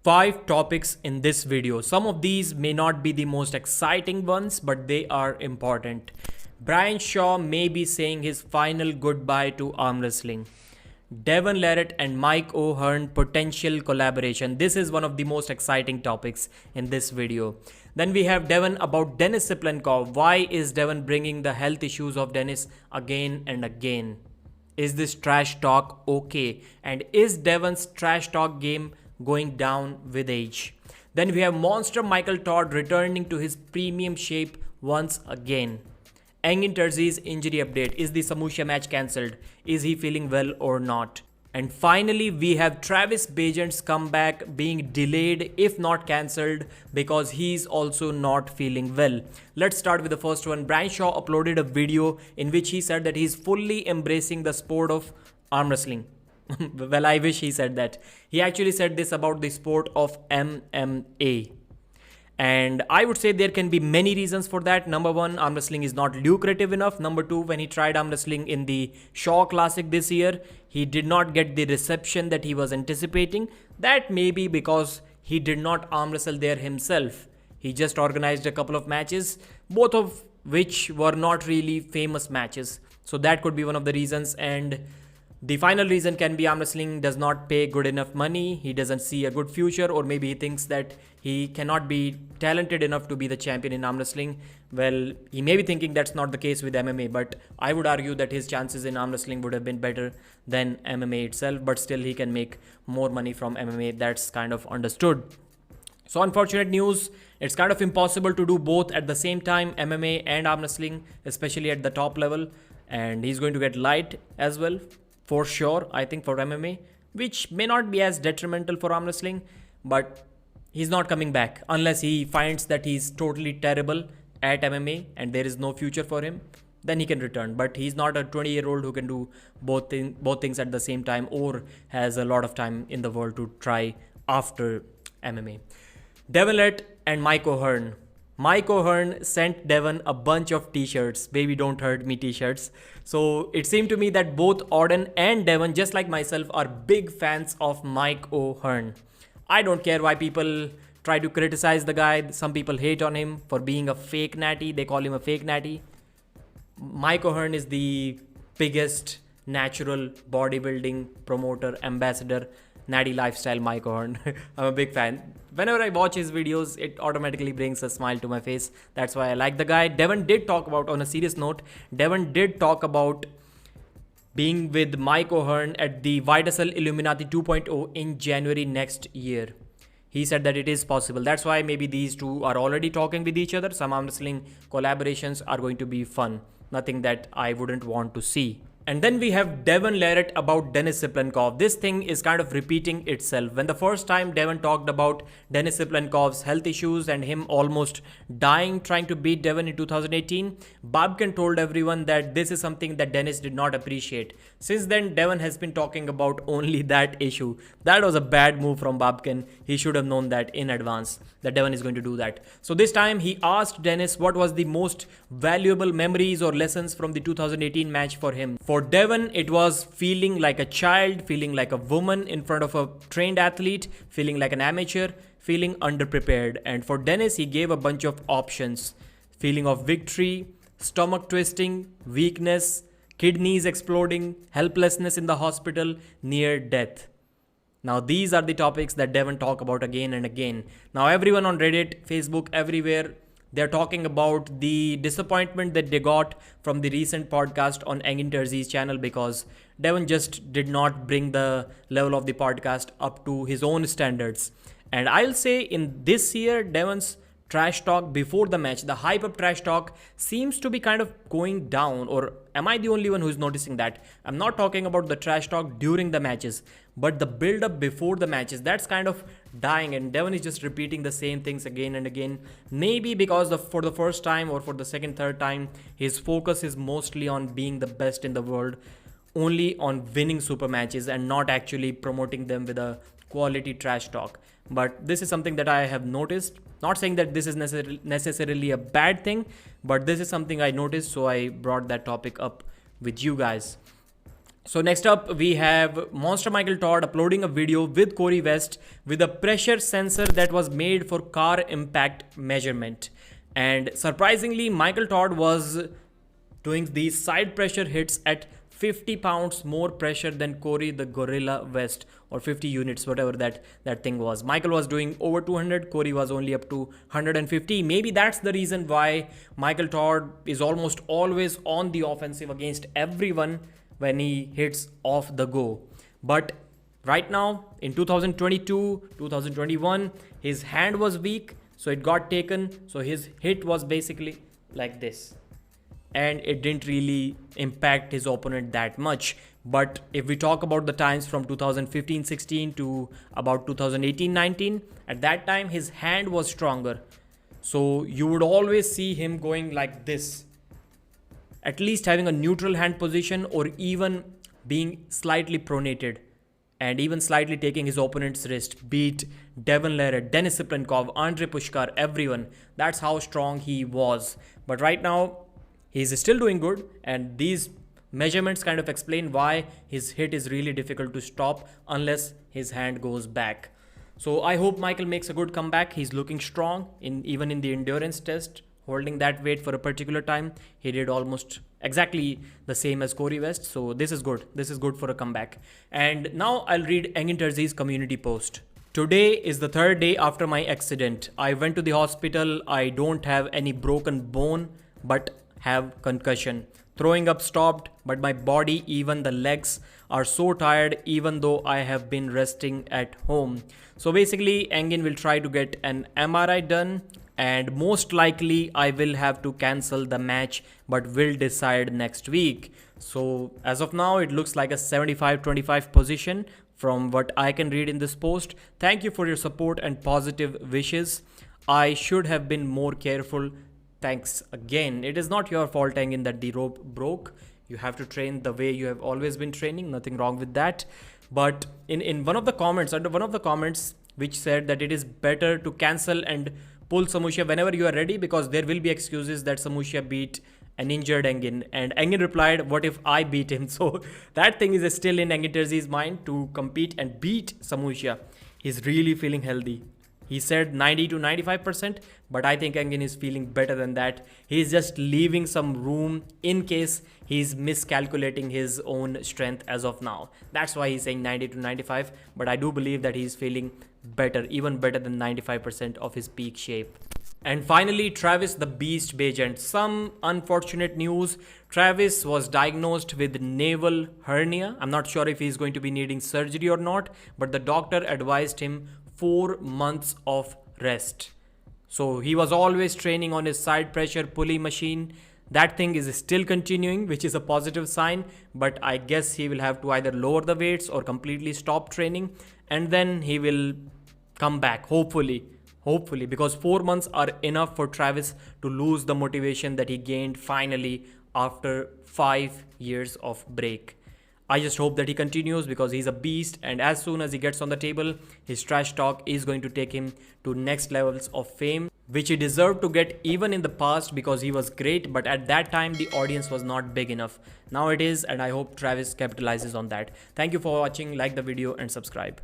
5 topics in this video. Some of these may not be the most exciting ones, but they are important. Brian Shaw may be saying his final goodbye to arm wrestling. Devon Larratt and Mike O'Hearn potential collaboration. This is one of the most exciting topics in this video. Then we have Devon about Denis Siplenkov. Why is Devon bringing the health issues of Denis again and again? Is this trash talk okay? And is Devon's trash talk game going down with age? Then we have Monster Michael Todd returning to his premium shape once again. Engin Terzi's injury update. Is the Samusha match cancelled? Is he feeling well or not? And finally, we have Travis Bagent's comeback being delayed if not cancelled because he's also not feeling well. Let's start with the first one. Brian Shaw uploaded a video in which he said that he's fully embracing the sport of arm wrestling. Well, I wish he said that. He actually said this about the sport of MMA. And I would say there can be many reasons for that. Number one, arm wrestling is not lucrative enough. Number two, when he tried arm wrestling in the Shaw Classic this year, he did not get the reception that he was anticipating. That may be because he did not arm wrestle there himself. He just organized a couple of matches, both of which were not really famous matches. So that could be one of the reasons. And the final reason can be arm wrestling does not pay good enough money. He doesn't see a good future, or maybe he thinks that he cannot be talented enough to be the champion in arm wrestling. Well, he may be thinking that's not the case with MMA, but I would argue that his chances in arm wrestling would have been better than MMA itself, but still he can make more money from MMA. That's kind of understood. So unfortunate news. It's kind of impossible to do both at the same time, MMA and arm wrestling, especially at the top level. And he's going to get light as well. For sure, I think for MMA, which may not be as detrimental for arm wrestling, but he's not coming back unless he finds that he's totally terrible at MMA and there is no future for him. Then he can return. But he's not a 20-year-old who can do both things at the same time or has a lot of time in the world to try after MMA. Devon Larratt and Mike O'Hearn. Mike O'Hearn sent Devon a bunch of t-shirts, baby don't hurt me t-shirts. So it seemed to me that both Auden and Devon, just like myself, are big fans of Mike O'Hearn. I don't care why people try to criticize the guy. Some people hate on him for being a fake natty. They call him a fake natty. Mike O'Hearn is the biggest natural bodybuilding promoter, ambassador, natty lifestyle Mike Hearn. I'm a big fan. Whenever I watch his videos, it automatically brings a smile to my face. That's why I like the guy. Devon did talk about, on a serious note, Devon did talk about being with Mike O'Hearn at the Vitacell Illuminati 2.0 in January next year. He said that it is possible. That's why maybe these two are already talking with each other. Some arm wrestling collaborations are going to be fun. Nothing that I wouldn't want to see. And then we have Devon Larratt about Denis Siplenkov. This thing is kind of repeating itself. When the first time Devon talked about Denis Siplenkov's health issues and him almost dying trying to beat Devon in 2018, Bagent told everyone that this is something that Denis did not appreciate. Since then, Devon has been talking about only that issue. That was a bad move from Bagent. He should have known that in advance, that Devon is going to do that. So this time he asked Denis what was the most valuable memories or lessons from the 2018 match for him. For Devon, it was feeling like a child, feeling like a woman in front of a trained athlete, feeling like an amateur, feeling underprepared. And for Denis, he gave a bunch of options. Feeling of victory, stomach twisting, weakness, kidneys exploding, helplessness in the hospital, near death. Now, these are the topics that Devon talk about again and again. Now, everyone on Reddit, Facebook, everywhere, they're talking about the disappointment that they got from the recent podcast on Engin Terzi's channel because Devon just did not bring the level of the podcast up to his own standards. And I'll say in this year, Devon's trash talk before the match, the hype up trash talk seems to be kind of going down. Or am I the only one who's noticing that? I'm not talking about the trash talk during the matches, but the build up before the matches, that's kind of dying, and Devon is just repeating the same things again and again. Maybe because for the first time or for the second, third time, his focus is mostly on being the best in the world, only on winning super matches and not actually promoting them with a quality trash talk. But this is something that I have noticed. Not saying that this is necessarily a bad thing, but this is something I noticed, so I brought that topic up with you guys. So next up, we have Monster Michael Todd uploading a video with Corey West with a pressure sensor that was made for car impact measurement. And surprisingly, Michael Todd was doing these side pressure hits at 50 pounds more pressure than Corey the Gorilla West, or 50 units, whatever that thing was. Michael was doing over 200, Corey was only up to 150. Maybe that's the reason why Michael Todd is almost always on the offensive against everyone when he hits off the go. But right now in 2022, 2021, his hand was weak, so it got taken. So his hit was basically like this, and it didn't really impact his opponent that much. But if we talk about the times from 2015-16 to about 2018-19, at that time his hand was stronger, so you would always see him going like this, at least having a neutral hand position, or even being slightly pronated and even slightly taking his opponent's wrist. Beat Devon, Larratt, Denis, Andre Pushkar, everyone. That's how strong he was. But right now he's still doing good, and these measurements kind of explain why his hit is really difficult to stop unless his hand goes back. So I hope Michael makes a good comeback. He's looking strong even in the endurance test. Holding that weight for a particular time, he did almost exactly the same as Corey West. So this is good. This is good for a comeback. And now I'll read Engin Terzi's community post. Today is the third day after my accident. I went to the hospital. I don't have any broken bone, but have concussion. Throwing up stopped, but my body, even the legs, are so tired even though I have been resting at home. So basically, Engin will try to get an MRI done, and most likely I will have to cancel the match, but will decide next week. So as of now, it looks like a 75-25 position from what I can read in this post. Thank you for your support and positive wishes. I should have been more careful. Thanks again. It is not your fault, Engin, that the rope broke. You have to train the way you have always been training. Nothing wrong with that. But in one of the comments, under one of the comments, which said that it is better to cancel and pull Samusha whenever you are ready, because there will be excuses that Samusha beat an injured Engin. And Engin replied, what if I beat him? So that thing is still in Engin Terzi's mind, to compete and beat Samusha. He's really feeling healthy. He said 90 to 95%, but I think Engin is feeling better than that. He's just leaving some room in case he's miscalculating his own strength as of now. That's why he's saying 90 to 95, but I do believe that he's feeling better, even better than 95% of his peak shape. And finally, Travis the Beast Bagent. Some unfortunate news. Travis was diagnosed with navel hernia. I'm not sure if he's going to be needing surgery or not, but the doctor advised him 4 months of rest. So he was always training on his side pressure pulley machine. That thing is still continuing, which is a positive sign, but I guess he will have to either lower the weights or completely stop training, and then he will come back, hopefully, because 4 months are enough for Travis to lose the motivation that he gained finally after 5 years of break. I just hope that he continues, because he's a beast, and as soon as he gets on the table, his trash talk is going to take him to next levels of fame, which he deserved to get even in the past, because he was great, but at that time the audience was not big enough. Now it is, and I hope Travis capitalizes on that. Thank you for watching. Like the video and subscribe.